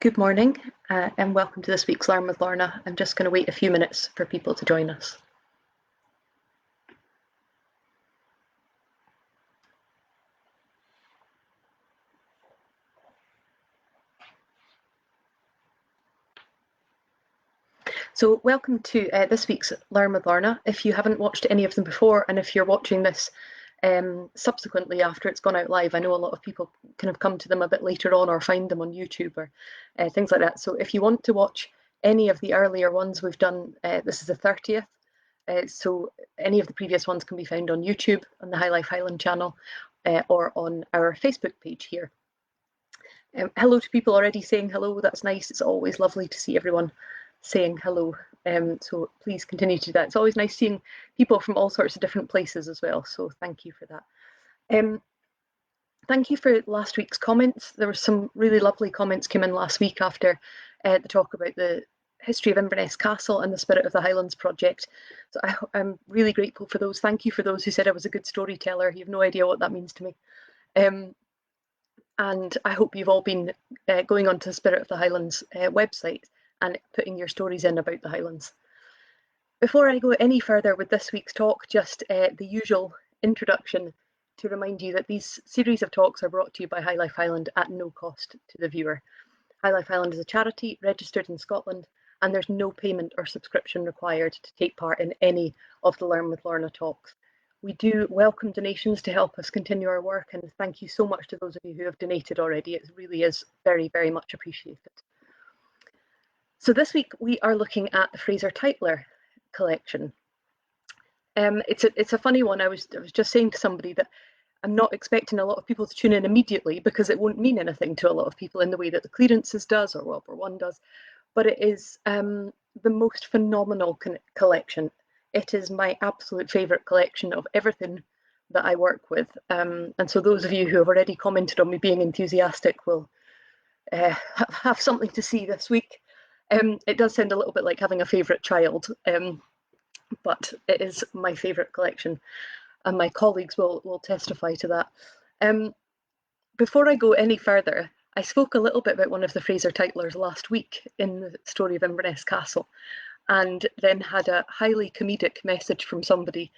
Good morning and welcome to this week's Learn with Lorna. I'm just going to wait a few minutes for people to join us. So welcome to this week's Learn with Lorna. If you haven't watched any of them before, and if you're watching this subsequently after it's gone out live, I know a lot of people kind of come to them a bit later on or find them on YouTube or things like that. So if you want to watch any of the earlier ones we've done, this is the 30th. So any of the previous ones can be found on YouTube, on the High Life Highland channel, or on our Facebook page here. Hello to people already saying hello, that's nice. It's always lovely to see everyone saying hello. So please continue to do that. It's always nice seeing people from all sorts of different places as well. So thank you for that. Thank you for last week's comments. There were some really lovely comments came in last week after the talk about the history of Inverness Castle and the Spirit of the Highlands project. So I'm really grateful for those. Thank you for those who said I was a good storyteller. You have no idea what that means to me. And I hope you've all been going onto the Spirit of the Highlands website and putting your stories in about the Highlands. Before I go any further with this week's talk, just the usual introduction to remind you that these series of talks are brought to you by High Life Highland at no cost to the viewer. High Life Highland is a charity registered in Scotland, and there's no payment or subscription required to take part in any of the Learn with Lorna talks. We do welcome donations to help us continue our work, and thank you so much to those of you who have donated already. It really is very, very much appreciated. So this week we are looking at the Fraser Tytler collection. It's a funny one. I was just saying to somebody that I'm not expecting a lot of people to tune in immediately because it won't mean anything to a lot of people in the way that the Clearances does or World War I does, but it is the most phenomenal collection. It is my absolute favourite collection of everything that I work with. And so those of you who have already commented on me being enthusiastic will have something to see this week. It does sound a little bit like having a favourite child, but it is my favourite collection, and my colleagues will testify to that. Before I go any further, I spoke a little bit about one of the Fraser Tytlers last week in the story of Inverness Castle, and then had a highly comedic message from somebody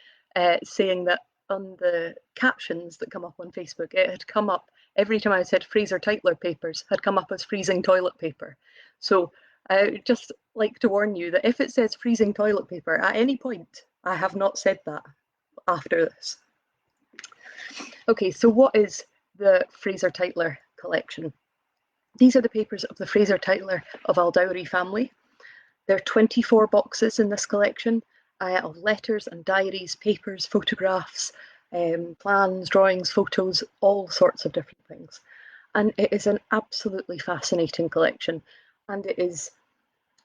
saying that on the captions that come up on Facebook, it had come up every time I said Fraser Tytler papers, had come up as freezing toilet paper. So I would just like to warn you that if it says freezing toilet paper at any point, I have not said that after this. Okay, so what is the Fraser Tytler collection? These are the papers of the Fraser Tytler of Aldowrie family. There are 24 boxes in this collection of letters and diaries, papers, photographs, plans, drawings, photos, all sorts of different things. And it is an absolutely fascinating collection. And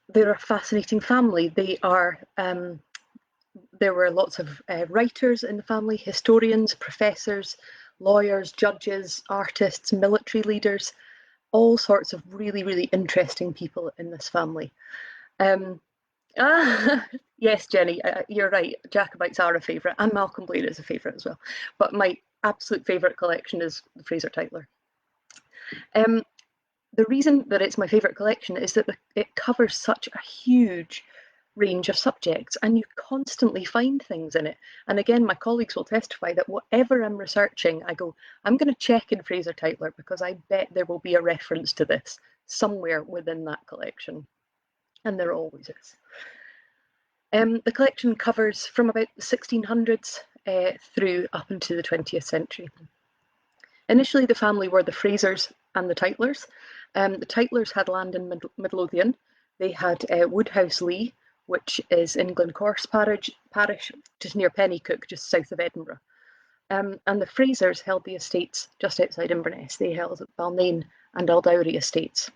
they're a fascinating family. There were lots of writers in the family, historians, professors, lawyers, judges, artists, military leaders, all sorts of really, really interesting people in this family. Yes, Jenny, you're right. Jacobites are a favourite, and Malcolm Blair is a favourite as well. But my absolute favourite collection is the Fraser Tytler. The reason that it's my favourite collection is that it covers such a huge range of subjects, and you constantly find things in it. And again, my colleagues will testify that whatever I'm researching, I go, I'm going to check in Fraser Tytler because I bet there will be a reference to this somewhere within that collection. And there always is. The collection covers from about the 1600s through up into the 20th century. Initially, the family were the Frasers and the Tytlers. The Tytlers had land in Midlothian. They had Woodhouse Lee, which is in Glencorse parish, just near Pennycook, just south of Edinburgh. And the Frasers held the estates just outside Inverness. They held Balnain and Aldowrie estates.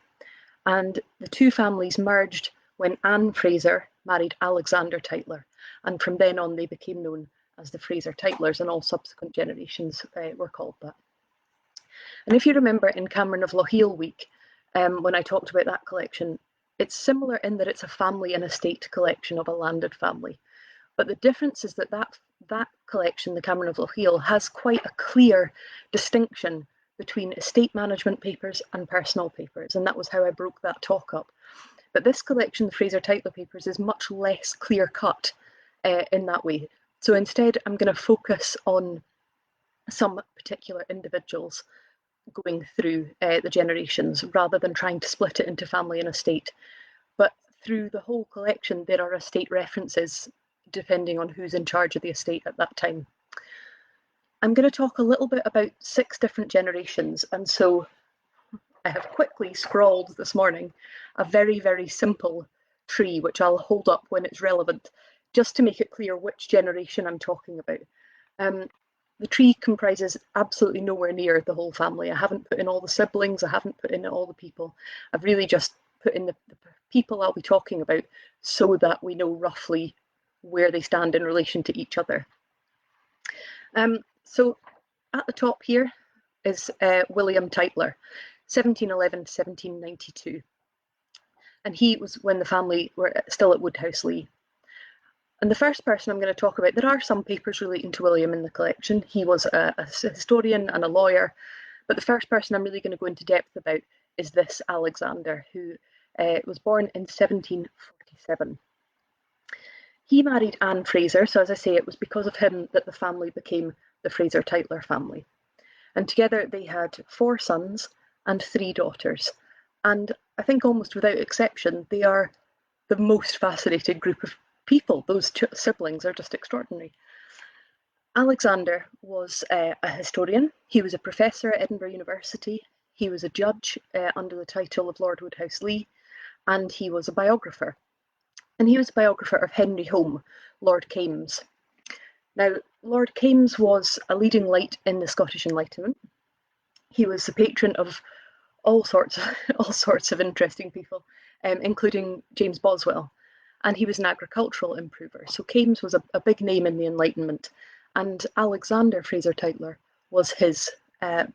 And the two families merged when Anne Fraser married Alexander Tytler. And from then on, they became known as the Fraser Tytlers, and all subsequent generations were called that. And if you remember in Cameron of Lochiel week, when I talked about that collection, it's similar in that it's a family and estate collection of a landed family. But the difference is that that collection, the Cameron of Lochiel, has quite a clear distinction between estate management papers and personal papers, and that was how I broke that talk up. But this collection, the Fraser Tytler papers, is much less clear-cut in that way. So instead, I'm going to focus on some particular individuals going through the generations rather than trying to split it into family and estate. But through the whole collection, there are estate references depending on who's in charge of the estate at that time. I'm going to talk a little bit about 6 different generations, and so I have quickly scrawled this morning a very, very simple tree, which I'll hold up when it's relevant, just to make it clear which generation I'm talking about. The tree comprises absolutely nowhere near the whole family. I haven't put in all the siblings, I haven't put in all the people. I've really just put in the people I'll be talking about so that we know roughly where they stand in relation to each other. So at the top here is William Tytler, 1711 to 1792. And he was when the family were still at Woodhouse-Lee. And the first person I'm going to talk about, there are some papers relating to William in the collection. He was a historian and a lawyer, but the first person I'm really going to go into depth about is this Alexander, who was born in 1747. He married Anne Fraser, so as I say, it was because of him that the family became the Fraser Tytler family. And together they had 4 sons and 3 daughters. And I think almost without exception, they are the most fascinating group of people. Those siblings are just extraordinary. Alexander was a historian. He was a professor at Edinburgh University. He was a judge under the title of Lord Woodhouse-Lee, and he was a biographer. And he was a biographer of Henry Home, Lord Kames. Now, Lord Kames was a leading light in the Scottish Enlightenment. He was the patron of all sorts of interesting people, including James Boswell. And he was an agricultural improver. So Kames was a big name in the Enlightenment, and Alexander Fraser Tytler was his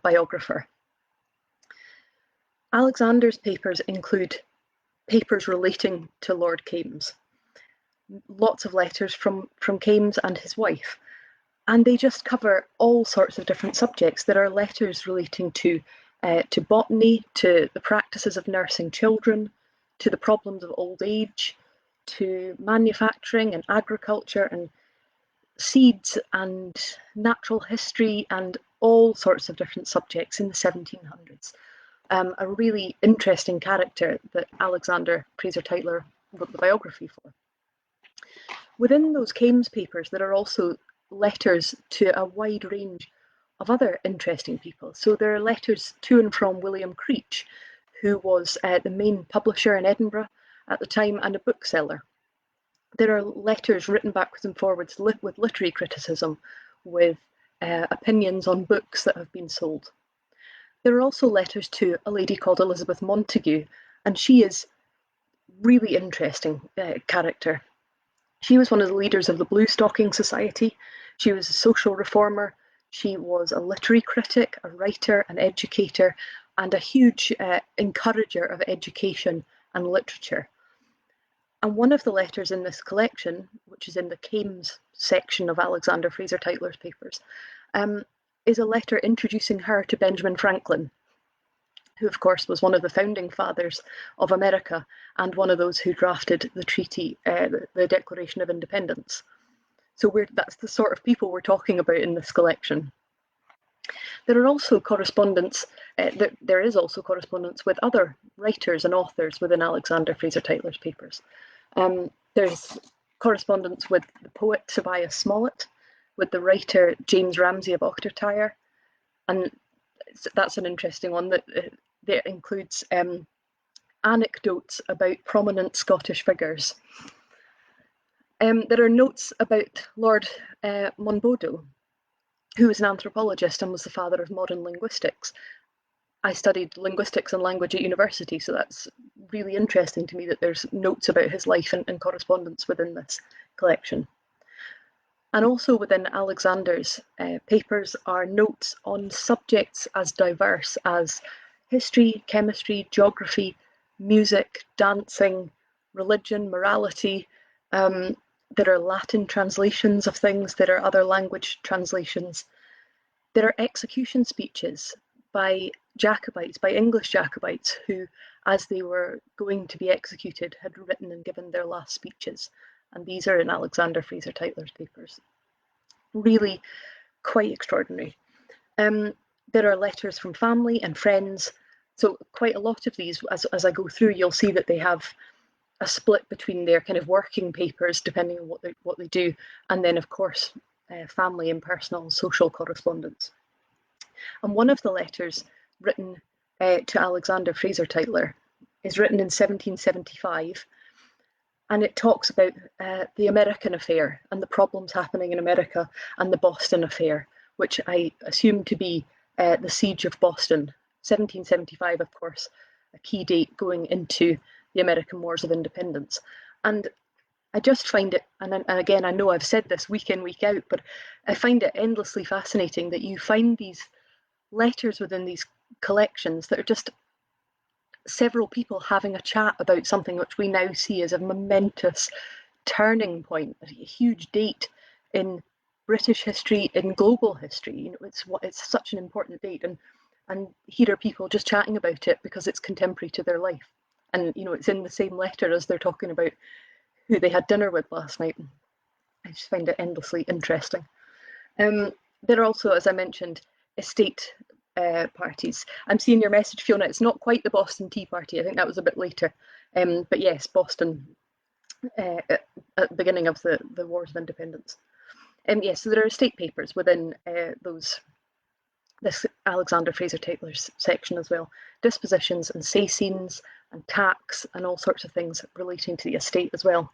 biographer. Alexander's papers include papers relating to Lord Kames, lots of letters from Kames and his wife, and they just cover all sorts of different subjects. There are letters relating to botany, to the practices of nursing children, to the problems of old age, to manufacturing and agriculture and seeds and natural history and all sorts of different subjects in the 1700s. A really interesting character that Alexander Fraser Tytler wrote the biography for. Within those Kames papers, there are also letters to a wide range of other interesting people. So there are letters to and from William Creech, who was the main publisher in Edinburgh at the time and a bookseller. There are letters written backwards and forwards with literary criticism, with opinions on books that have been sold. There are also letters to a lady called Elizabeth Montagu, and she is really interesting character. She was one of the leaders of the Blue Stocking Society. She was a social reformer. She was a literary critic, a writer, an educator, and a huge encourager of education and literature. And one of the letters in this collection, which is in the Kames section of Alexander Fraser Tytler's papers, is a letter introducing her to Benjamin Franklin, who of course was one of the founding fathers of America and one of those who drafted the treaty, the Declaration of Independence. So that's the sort of people we're talking about in this collection. There are also correspondence, there is also correspondence with other writers and authors within Alexander Fraser Tytler's papers. There's correspondence with the poet Tobias Smollett, with the writer James Ramsay of Ochtertyre, and that's an interesting one that includes anecdotes about prominent Scottish figures. There are notes about Lord Monboddo, who was an anthropologist and was the father of modern linguistics. I studied linguistics and language at university, so that's really interesting to me that there's notes about his life and correspondence within this collection. And also within Alexander's papers are notes on subjects as diverse as history, chemistry, geography, music, dancing, religion, morality. There are Latin translations of things, there are other language translations. There are execution speeches by Jacobites, by English Jacobites, who, as they were going to be executed, had written and given their last speeches. And these are in Alexander Fraser Tytler's papers. Really quite extraordinary. There are letters from family and friends. So quite a lot of these, as I go through, you'll see that they have a split between their kind of working papers, depending on what they do, and then, of course, family and personal and social correspondence. And one of the letters written to Alexander Fraser Tytler is written in 1775, and it talks about the American affair and the problems happening in America, and the Boston affair, which I assume to be the siege of Boston. 1775, of course, a key date going into the American Wars of Independence. And I just find it, and again, I know I've said this week in, week out, but I find it endlessly fascinating that you find these letters within these collections that are just several people having a chat about something which we now see as a momentous turning point, a huge date in British history, in global history. You know, it's such an important date, and here are people just chatting about it because it's contemporary to their life. And you know, it's in the same letter as they're talking about who they had dinner with last night. I just find it endlessly interesting. There are also, as I mentioned, estate parties. I'm seeing your message, Fiona. It's not quite the Boston Tea Party. I think that was a bit later. But yes, Boston at the beginning of the Wars of Independence. Yes, so there are estate papers within this Alexander Fraser Tytler's section as well. Dispositions and sayseens and tax and all sorts of things relating to the estate as well.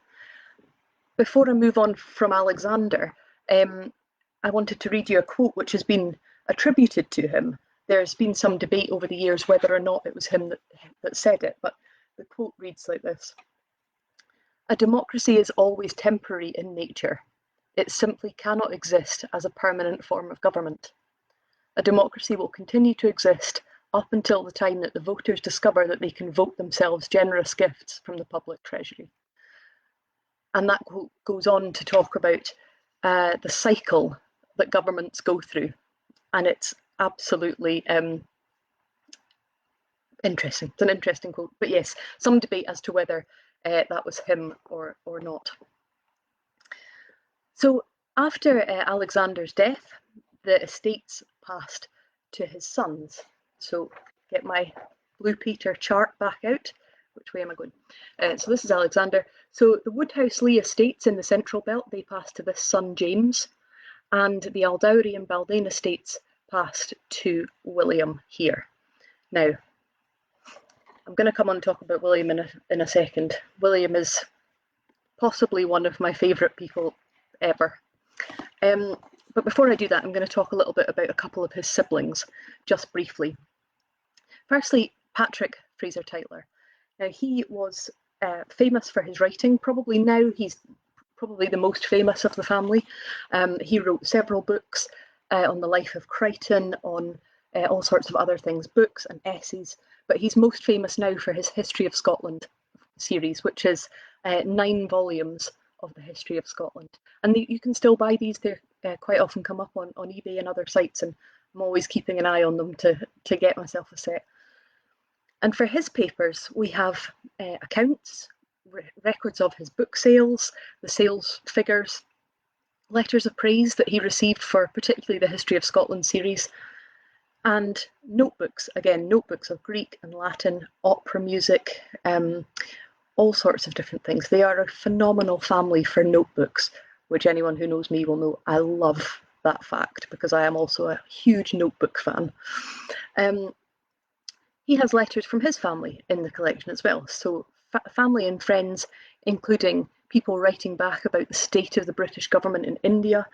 Before I move on from Alexander, I wanted to read you a quote which has been attributed to him. There's been some debate over the years whether or not it was him that said it, but the quote reads like this: "A democracy is always temporary in nature. It simply cannot exist as a permanent form of government. A democracy will continue to exist up until the time that the voters discover that they can vote themselves generous gifts from the public treasury." And that quote goes on to talk about the cycle that governments go through. And it's absolutely interesting. It's an interesting quote. But yes, some debate as to whether that was him or not. So after Alexander's death, the estates passed to his sons. So get my Blue Peter chart back out. Which way am I going? So this is Alexander. So the Woodhouse-Lee estates in the Central Belt, they passed to this son James, and the Aldowrie and Baldane estates passed to William here. Now, I'm going to come on and talk about William in a second. William is possibly one of my favourite people ever. But before I do that, I'm going to talk a little bit about a couple of his siblings, just briefly. Firstly, Patrick Fraser Tytler. Now, he was famous for his writing. Probably now he's probably the most famous of the family. He wrote several books on the life of Crichton, on all sorts of other things, books and essays. But he's most famous now for his History of Scotland series, which is 9 volumes of the history of Scotland. And you can still buy these. They quite often come up on eBay and other sites, and I'm always keeping an eye on them to get myself a set. And for his papers, we have accounts, records of his book sales, the sales figures, letters of praise that he received for particularly the History of Scotland series, and notebooks, again, notebooks of Greek and Latin, opera music, all sorts of different things. They are a phenomenal family for notebooks, which anyone who knows me will know I love that fact because I am also a huge notebook fan. He has letters from his family in the collection as well. So family and friends, including people writing back about the state of the British government in India,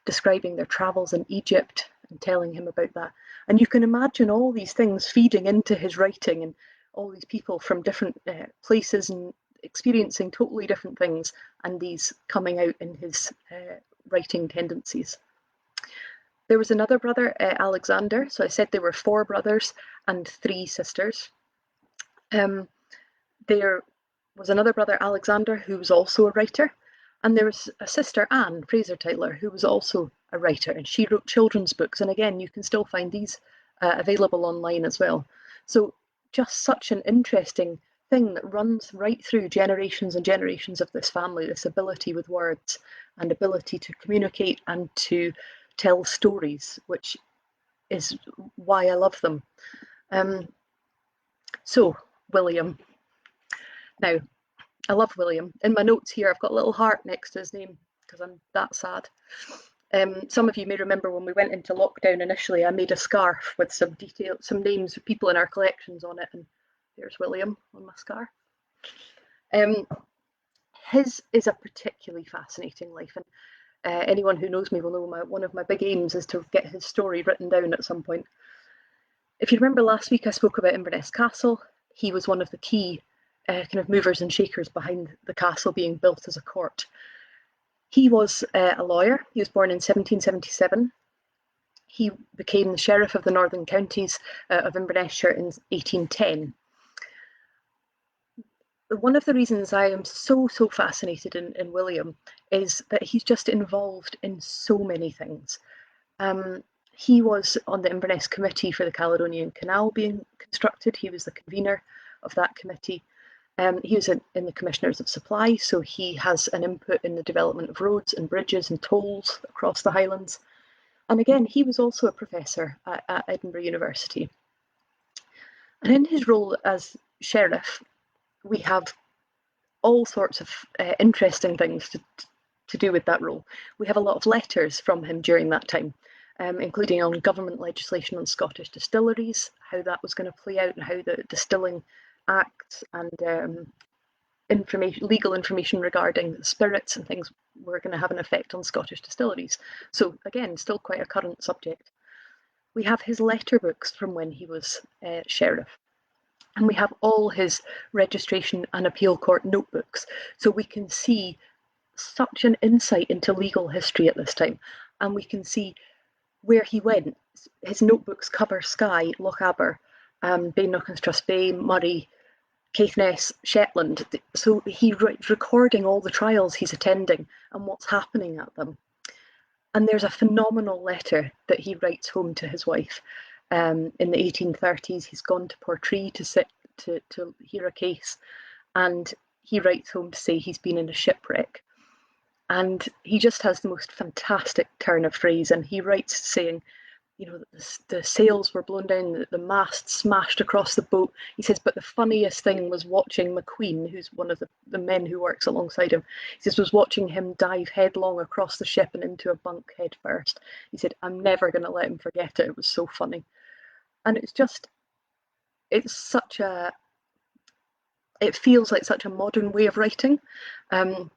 describing their travels in Egypt and telling him about that. And you can imagine all these things feeding into his writing, and all these people from different places and experiencing totally different things, and these coming out in his writing tendencies. There was another brother, Alexander. So I said there were 4 brothers and 3 sisters. There was another brother, Alexander, who was also a writer. And there was a sister, Anne Fraser Tytler, who was also a writer, and she wrote children's books. And again, you can still find these available online as well. So just such an interesting thing that runs right through generations and generations of this family, this ability with words and ability to communicate and to tell stories, which is why I love them. So, William. Now, I love William. In my notes here, I've got a little heart next to his name because I'm that sad. Some of you may remember when we went into lockdown initially, I made a scarf with some names of people in our collections on it, and there's William on my scarf. His is a particularly fascinating life, and anyone who knows me will know one of my big aims is to get his story written down at some point. If you remember last week, I spoke about Inverness Castle. He was one of the key kind of movers and shakers behind the castle being built as a court. He was a lawyer. He was born in 1777. He became the sheriff of the Northern Counties of Inverness in 1810. One of the reasons I am so fascinated in William is that he's just involved in so many things. He was on the Inverness Committee for the Caledonian Canal being constructed. He was the convener of that committee. He was in the Commissioners of Supply, so he has an input in the development of roads and bridges and tolls across the Highlands. And again, he was also a professor at Edinburgh University. And in his role as sheriff, we have all sorts of interesting things to do with that role. We have a lot of letters from him during that time, including on government legislation on Scottish distilleries, how that was going to play out and how the Distilling Acts and legal information regarding spirits and things were going to have an effect on Scottish distilleries. So again, still quite a current subject. We have his letter books from when he was sheriff. And we have all his registration and appeal court notebooks. So we can see such an insight into legal history at this time. And we can see where he went. His notebooks cover Skye, Lochaber, Bainbridge, Bay, Murray, Caithness, Shetland. So he's recording all the trials he's attending and what's happening at them. And there's a phenomenal letter that he writes home to his wife. In the 1830s, he's gone to Portree to hear a case, and he writes home to say he's been in a shipwreck. And he just has the most fantastic turn of phrase, and he writes saying, you know, the sails were blown down, the mast smashed across the boat. He says, but the funniest thing was watching McQueen, who's one of the men who works alongside him. He says, was watching him dive headlong across the ship and into a bunk head first. He said, I'm never going to let him forget it. It was so funny. And it feels like such a modern way of writing. And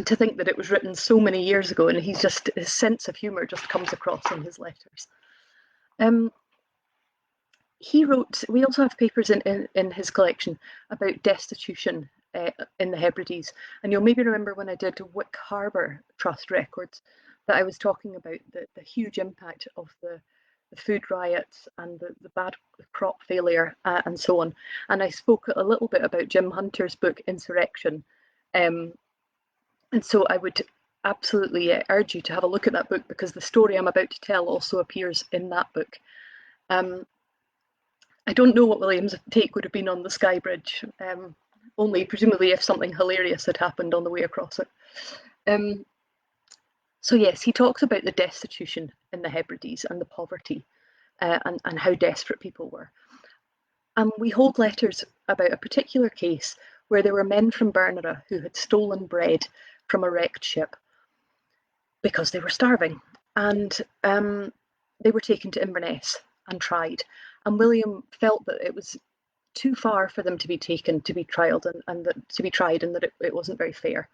to think that it was written so many years ago, and his sense of humour just comes across in his letters. He wrote, we also have papers in his collection about destitution in the Hebrides. And you'll maybe remember when I did Wick Harbour Trust records that I was talking about the huge impact of the food riots and the bad crop failure and so on. And I spoke a little bit about Jim Hunter's book, Insurrection. And so I would absolutely urge you to have a look at that book, because the story I'm about to tell also appears in that book. I don't know what William's take would have been on the Skye Bridge, only presumably if something hilarious had happened on the way across it. So yes, he talks about the destitution in the Hebrides and the poverty and how desperate people were. And we hold letters about a particular case where there were men from Bernera who had stolen bread from a wrecked ship because they were starving. And they were taken to Inverness and tried. And William felt that it was too far for them to be taken to be tried and that it wasn't very fair.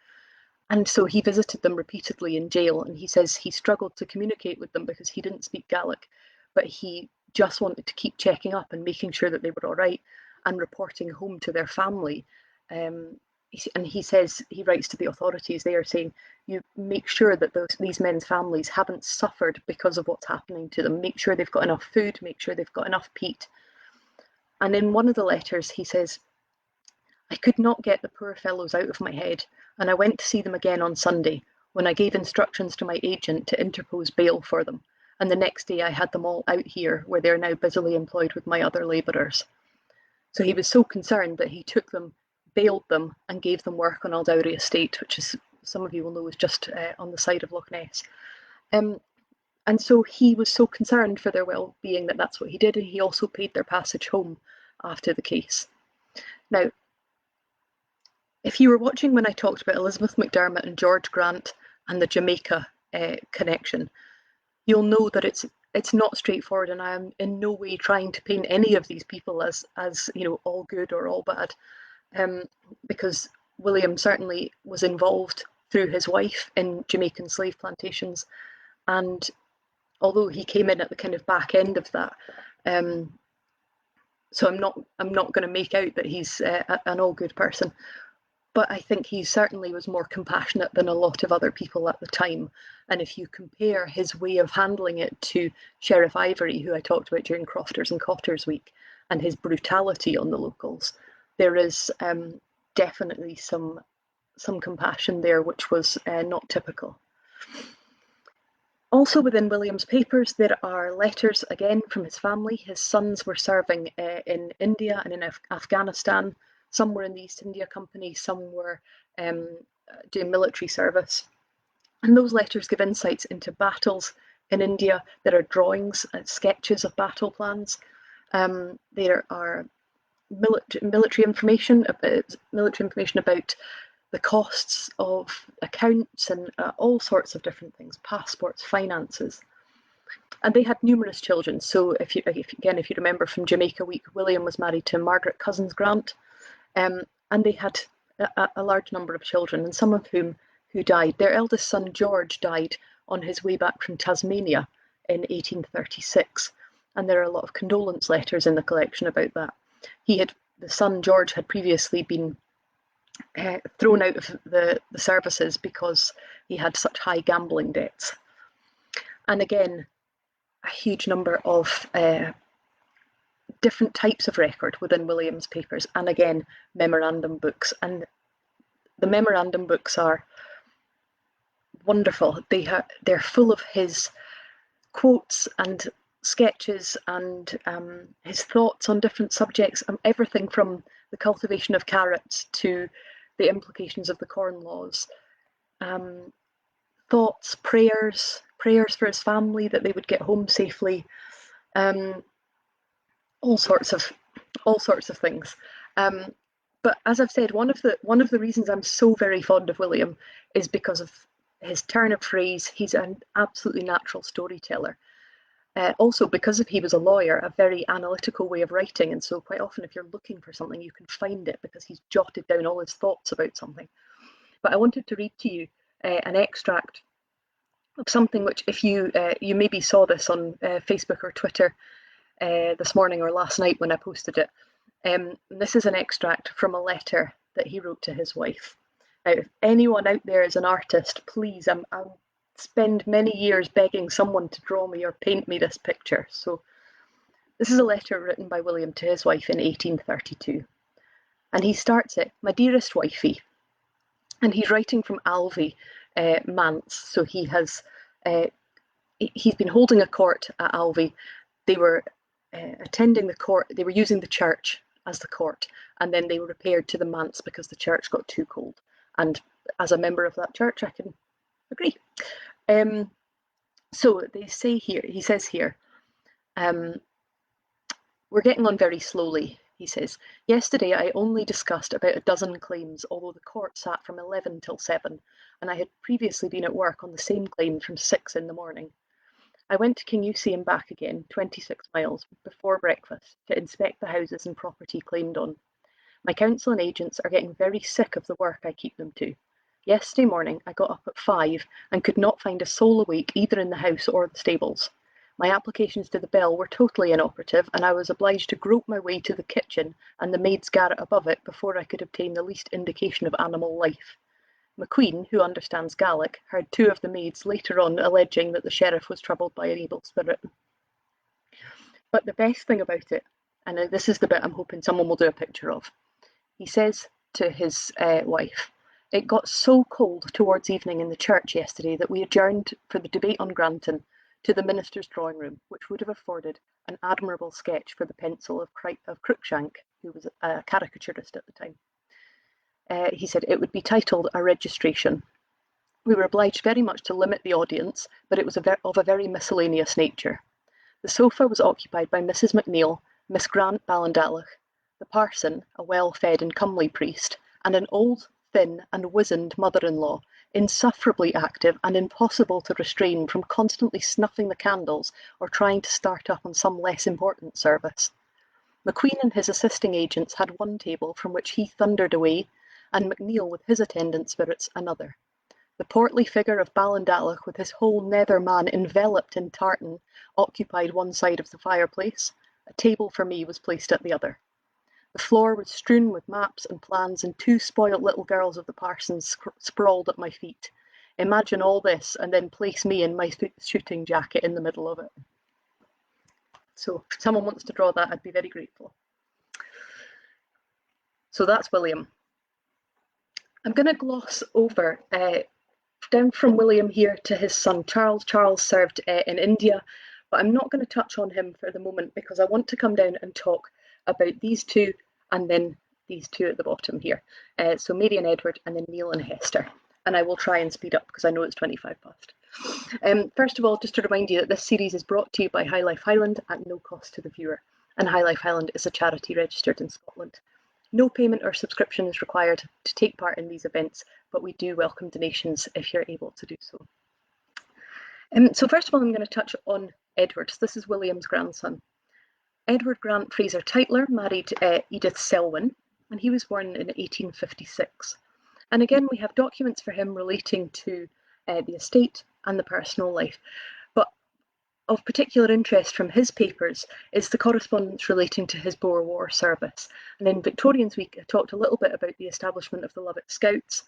And so he visited them repeatedly in jail, and he says he struggled to communicate with them because he didn't speak Gaelic, but he just wanted to keep checking up and making sure that they were all right and reporting home to their family. And he says, he writes to the authorities, they are saying, you make sure that these men's families haven't suffered because of what's happening to them. Make sure they've got enough food, make sure they've got enough peat. And in one of the letters, he says, I could not get the poor fellows out of my head, and I went to see them again on Sunday, when I gave instructions to my agent to interpose bail for them. and the next day I had them all out here, where they're now busily employed with my other labourers. So he was so concerned that he took them, bailed them, and gave them work on Aldowrie Estate, which is, some of you will know, is just on the side of Loch Ness. And so he was so concerned for their well-being that that's what he did, and he also paid their passage home after the case. Now, if you were watching when I talked about Elizabeth McDermott and George Grant and the Jamaica connection, you'll know that it's not straightforward, and I am in no way trying to paint any of these people as all good or all bad, because William certainly was involved through his wife in Jamaican slave plantations, and although he came in at the kind of back end of that, so I'm not going to make out that he's an all good person, but I think he certainly was more compassionate than a lot of other people at the time. And if you compare his way of handling it to Sheriff Ivory, who I talked about during Crofters and Cotters Week, and his brutality on the locals, there is definitely some compassion there, which was not typical. Also within William's papers, there are letters, again, from his family. His sons were serving in India and in Afghanistan. Some were in the East India Company, some were doing military service. And those letters give insights into battles in India. There are drawings and sketches of battle plans. There are military information about the costs of accounts and all sorts of different things, passports, finances. And they had numerous children. So if you remember from Jamaica Week, William was married to Margaret Cousins Grant, and they had a large number of children, and some of who died. Their eldest son, George, died on his way back from Tasmania in 1836. And there are a lot of condolence letters in the collection about that. The son, George, had previously been thrown out of the services because he had such high gambling debts. And again, a huge number of different types of record within William's papers, and again, memorandum books. And the memorandum books are wonderful. They're full of his quotes and sketches and his thoughts on different subjects, everything from the cultivation of carrots to the implications of the Corn Laws. Thoughts, prayers for his family, that they would get home safely. All sorts of things. But as I've said, one of the reasons I'm so very fond of William is because of his turn of phrase. He's an absolutely natural storyteller. Also, because he was a lawyer, a very analytical way of writing, and so quite often if you're looking for something, you can find it because he's jotted down all his thoughts about something. But I wanted to read to you an extract of something which, if you maybe saw this on Facebook or Twitter this morning or last night when I posted it. This is an extract from a letter that he wrote to his wife. Now, if anyone out there is an artist, please, I'll spend many years begging someone to draw me or paint me this picture. So this is a letter written by William to his wife in 1832. And he starts it, "My dearest wifey," and he's writing from Alvey, Manse. So he's been holding a court at Alvey. They were attending the court, they were using the church as the court, and then they were repaired to the manse because the church got too cold. And as a member of that church, I can agree. So he says here, "We're getting on very slowly," he says. "Yesterday I only discussed about a dozen claims, although the court sat from 11 till 7, and I had previously been at work on the same claim from 6 in the morning. I went to Kingussie and back again, 26 miles, before breakfast, to inspect the houses and property claimed on. My council and agents are getting very sick of the work I keep them to. Yesterday morning I got up at 5 and could not find a soul awake either in the house or the stables. My applications to the bell were totally inoperative, and I was obliged to grope my way to the kitchen and the maid's garret above it before I could obtain the least indication of animal life. McQueen, who understands Gaelic, heard 2 of the maids later on alleging that the sheriff was troubled by an evil spirit. But the best thing about it, and this is the bit I'm hoping someone will do a picture of, he says to his wife, "It got so cold towards evening in the church yesterday that we adjourned for the debate on Granton to the minister's drawing room, which would have afforded an admirable sketch for the pencil of Cruikshank, who was a caricaturist at the time. He said it would be titled A Registration. We were obliged very much to limit the audience, but it was of a very miscellaneous nature. The sofa was occupied by Mrs. McNeill, Miss Grant Ballandalloch, the parson, a well-fed and comely priest, and an old, thin, and wizened mother-in-law, insufferably active and impossible to restrain from constantly snuffing the candles or trying to start up on some less important service. McQueen and his assisting agents had one table from which he thundered away, and McNeill with his attendant spirits another. The portly figure of Ballandalloch, with his whole nether man enveloped in tartan, occupied one side of the fireplace. A table for me was placed at the other. The floor was strewn with maps and plans, and two spoilt little girls of the parsons sprawled at my feet. Imagine all this, and then place me in my shooting jacket in the middle of it. So if someone wants to draw that, I'd be very grateful. So that's William. I'm going to gloss over down from William here to his son Charles. Charles served in India, but I'm not going to touch on him for the moment because I want to come down and talk about these two and then these two at the bottom here. So Mary and Edward, and then Neil and Hester. And I will try and speed up because I know it's 25 past. First of all, just to remind you that this series is brought to you by High Life Highland at no cost to the viewer. And High Life Highland is a charity registered in Scotland. No payment or subscription is required to take part in these events, but we do welcome donations if you're able to do so. So first of all, I'm going to touch on Edward. This is William's grandson. Edward Grant Fraser Tytler married Edith Selwyn, and he was born in 1856. And again, we have documents for him relating to the estate and the personal life. But of particular interest from his papers is the correspondence relating to his Boer War service. And in Victorians Week, I talked a little bit about the establishment of the Lovat Scouts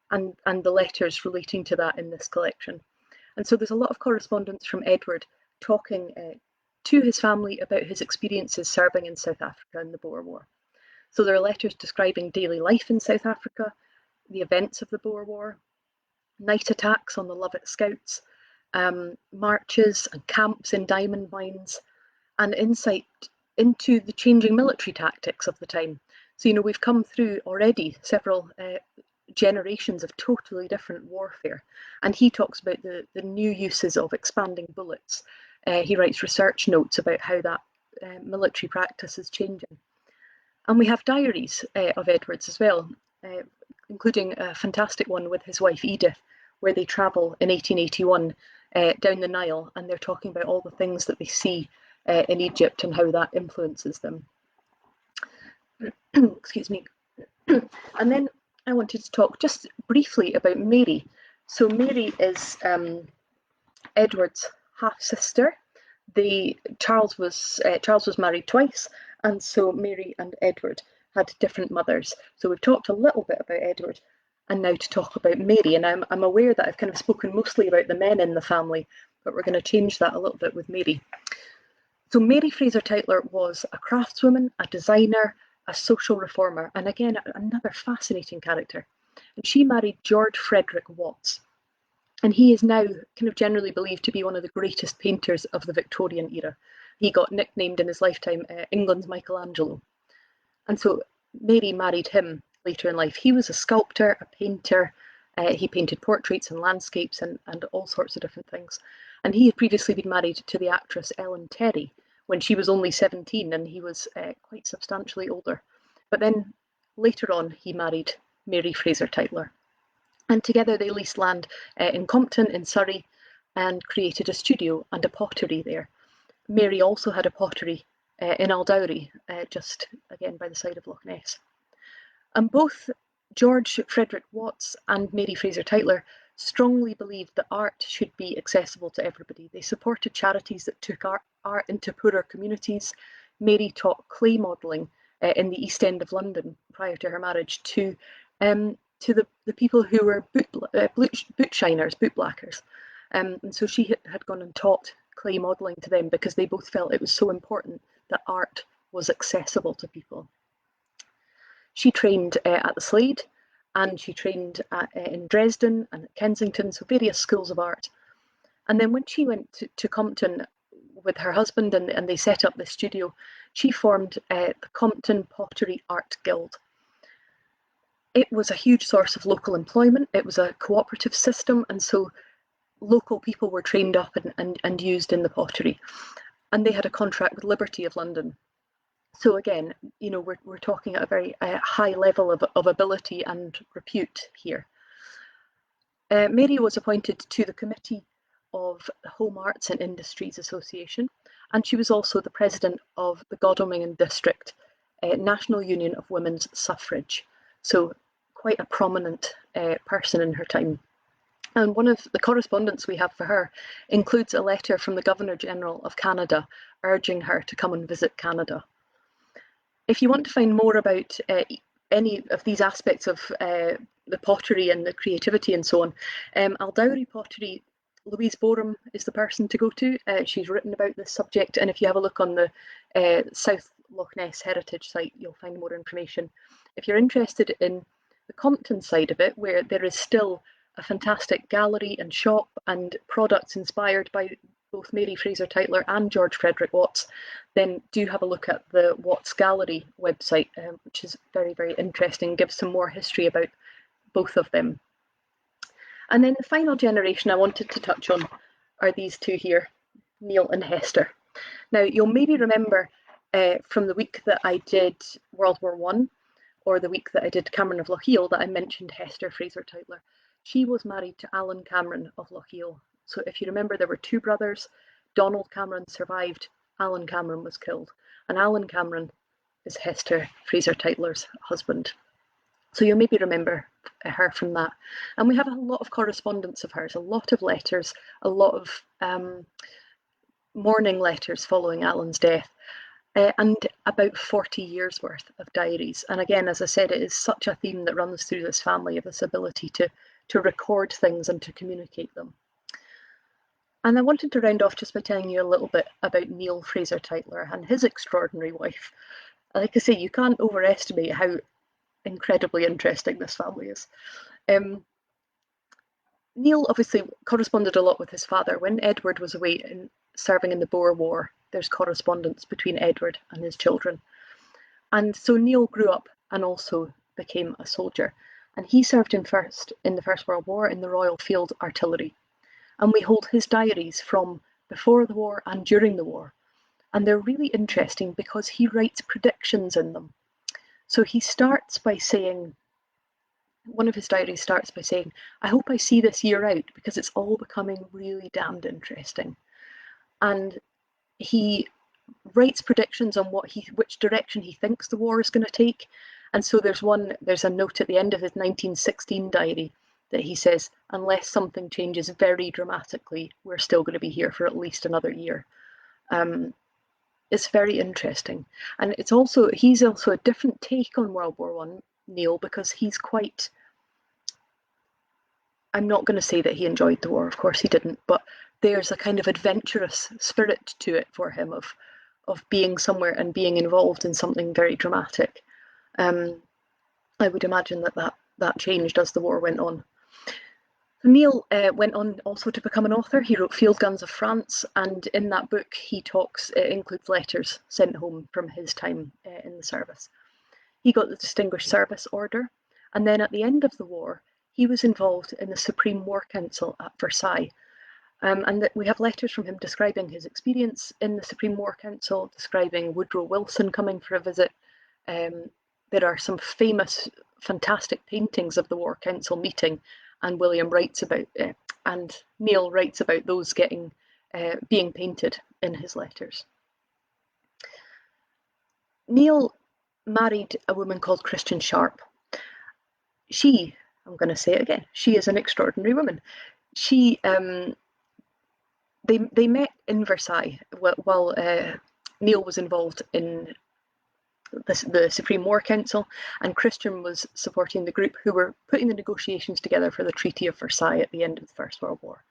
and the letters relating to that in this collection. And so there's a lot of correspondence from Edward talking to his family about his experiences serving in South Africa in the Boer War. So there are letters describing daily life in South Africa, the events of the Boer War, night attacks on the Lovat Scouts, marches and camps in diamond mines, and insight into the changing military tactics of the time. So, you know, we've come through already several generations of totally different warfare, and he talks about the new uses of expanding bullets. He writes research notes about how that military practice is changing. And we have diaries of Edward's as well, including a fantastic one with his wife Edith, where they travel in 1881 down the Nile, and they're talking about all the things that they see in Egypt and how that influences them. Excuse me. And then I wanted to talk just briefly about Mary. So Mary is Edward's half-sister. Charles was married twice, and so Mary and Edward had different mothers. So we've talked a little bit about Edward, and now to talk about Mary. And I'm aware that I've kind of spoken mostly about the men in the family, but we're going to change that a little bit with Mary. So Mary Fraser Tytler was a craftswoman, a designer, a social reformer, and again, another fascinating character. And she married George Frederick Watts. And he is now kind of generally believed to be one of the greatest painters of the Victorian era. He got nicknamed in his lifetime England's Michelangelo. And so Mary married him later in life. He was a sculptor, a painter. He painted portraits and landscapes and all sorts of different things. And he had previously been married to the actress Ellen Terry when she was only 17, and he was quite substantially older. But then later on, he married Mary Fraser Tytler. And together they leased land in Compton in Surrey and created a studio and a pottery there. Mary also had a pottery in Aldowrie, just again by the side of Loch Ness. And both George Frederick Watts and Mary Fraser Tytler strongly believed that art should be accessible to everybody. They supported charities that took art into poorer communities. Mary taught clay modelling in the East End of London prior to her marriage to the people who were boot shiners, boot blackers. And so she had gone and taught clay modelling to them because they both felt it was so important that art was accessible to people. She trained at the Slade, and she trained in Dresden and at Kensington, so various schools of art. And then when she went to Compton with her husband and they set up the studio, she formed the Compton Pottery Art Guild. It was a huge source of local employment. It was a cooperative system, and so local people were trained up and used in the pottery. And they had a contract with Liberty of London. So again, we're talking at a very high level of ability and repute here. Mary was appointed to the committee of the Home Arts and Industries Association, and she was also the president of the Godalming District National Union of Women's Suffrage. So quite a prominent person in her time. And one of the correspondence we have for her includes a letter from the Governor General of Canada urging her to come and visit Canada. If you want to find more about any of these aspects of the pottery and the creativity and so on, Aldowrie Pottery, Louise Borum is the person to go to. She's written about this subject, and if you have a look on the South Loch Ness Heritage site, you'll find more information. If you're interested in the Compton side of it, where there is still a fantastic gallery and shop and products inspired by both Mary Fraser Tytler and George Frederick Watts, then do have a look at the Watts Gallery website, which is very, very interesting, gives some more history about both of them. And then the final generation I wanted to touch on are these two here, Neil and Hester. Now, you'll maybe remember from the week that I did World War I, or the week that I did Cameron of Lochiel, that I mentioned Hester Fraser Tytler. She was married to Alan Cameron of Lochiel. So if you remember, there were two brothers. Donald Cameron survived, Alan Cameron was killed, and Alan Cameron is Hester Fraser Tytler's husband. So you'll maybe remember her from that. And we have a lot of correspondence of hers, a lot of letters, a lot of mourning letters following Alan's death, and about 40 years worth of diaries. And again, as I said, it is such a theme that runs through this family, of this ability to record things and to communicate them. And I wanted to round off just by telling you a little bit about Neil Fraser Tytler and his extraordinary wife. Like I say, you can't overestimate how incredibly interesting this family is. Neil obviously corresponded a lot with his father. When Edward was away serving in the Boer War, there's correspondence between Edward and his children. And so Neil grew up and also became a soldier. And he served in the First World War in the Royal Field Artillery. And we hold his diaries from before the war and during the war. And they're really interesting because he writes predictions in them. So he starts by saying, one of his diaries starts by saying, I hope I see this year out because it's all becoming really damned interesting. And he writes predictions on which direction he thinks the war is going to take. And so there's a note at the end of his 1916 diary that he says, unless something changes very dramatically, we're still going to be here for at least another year. It's very interesting. And he's also a different take on World War I, Neil, because he's quite, I'm not going to say that he enjoyed the war, of course he didn't, but there's a kind of adventurous spirit to it for him of being somewhere and being involved in something very dramatic. I would imagine that changed as the war went on. Neil went on also to become an author. He wrote Field Guns of France, and in that book it includes letters sent home from his time in the service. He got the Distinguished Service Order, and then at the end of the war he was involved in the Supreme War Council at Versailles. And we have letters from him describing his experience in the Supreme War Council, describing Woodrow Wilson coming for a visit. There are some famous, fantastic paintings of the War Council meeting, and William writes about it, and Neil writes about those being painted in his letters. Neil married a woman called Christian Sharp. I'm going to say it again, she is an extraordinary woman. They met in Versailles while Neil was involved in the Supreme War Council, and Christian was supporting the group who were putting the negotiations together for the Treaty of Versailles at the end of the First World War.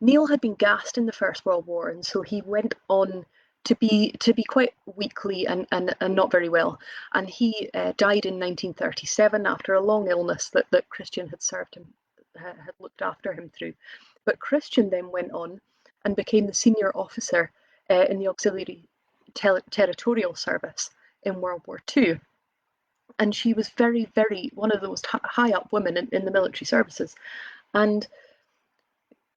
Neil had been gassed in the First World War, and so he went on to be quite weakly and not very well. And he died in 1937 after a long illness that Christian had looked after him through. But Christian then went on and became the senior officer in the Auxiliary Territorial Service in World War II. And she was very, very one of the most high up women in the military services. And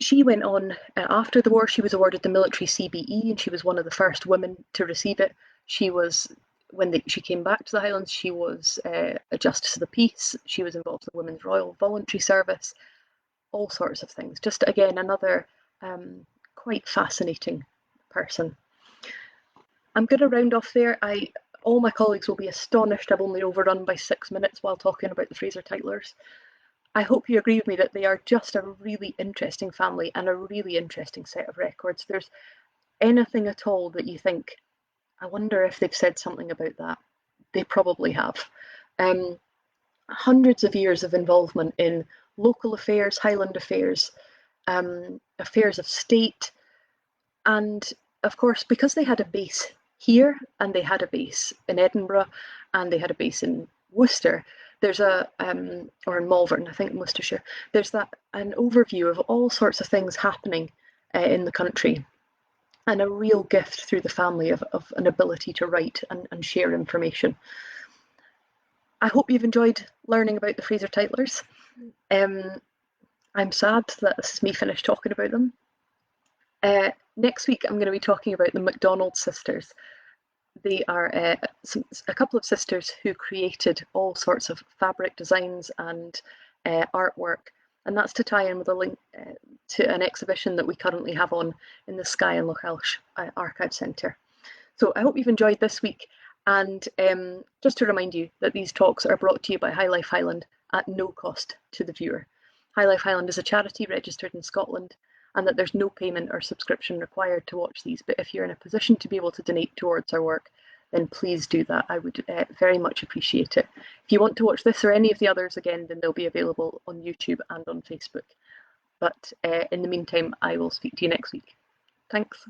she went on after the war. She was awarded the military CBE, and she was one of the first women to receive it. She was, when she came back to the Highlands, she was a Justice of the Peace. She was involved in the Women's Royal Voluntary Service, all sorts of things. Just again, another quite fascinating person. I'm going to round off there. All my colleagues will be astonished I've only overrun by 6 minutes while talking about the Fraser Tytlers. I hope you agree with me that they are just a really interesting family and a really interesting set of records. There's anything at all that you think, I wonder if they've said something about that. They probably have. Hundreds of years of involvement in local affairs, Highland affairs, affairs of state, and of course, because they had a base here and they had a base in Edinburgh and they had a base in Worcester, there's or in Malvern, I think, in Worcestershire, there's an overview of all sorts of things happening in the country, and a real gift through the family of an ability to write and share information. I hope you've enjoyed learning about the Fraser Tytlers. I'm sad that this is me finished talking about them. Next week, I'm going to be talking about the MacDonald sisters. They are a couple of sisters who created all sorts of fabric designs and artwork, and that's to tie in with a link to an exhibition that we currently have on in the Skye and Lochalsh Archive Centre. So I hope you've enjoyed this week, and just to remind you that these talks are brought to you by High Life Highland at no cost to the viewer. High Life Highland is a charity registered in Scotland, and that there's no payment or subscription required to watch these. But if you're in a position to be able to donate towards our work, then please do that. I would very much appreciate it. If you want to watch this or any of the others again, then they'll be available on YouTube and on Facebook. But in the meantime, I will speak to you next week. Thanks.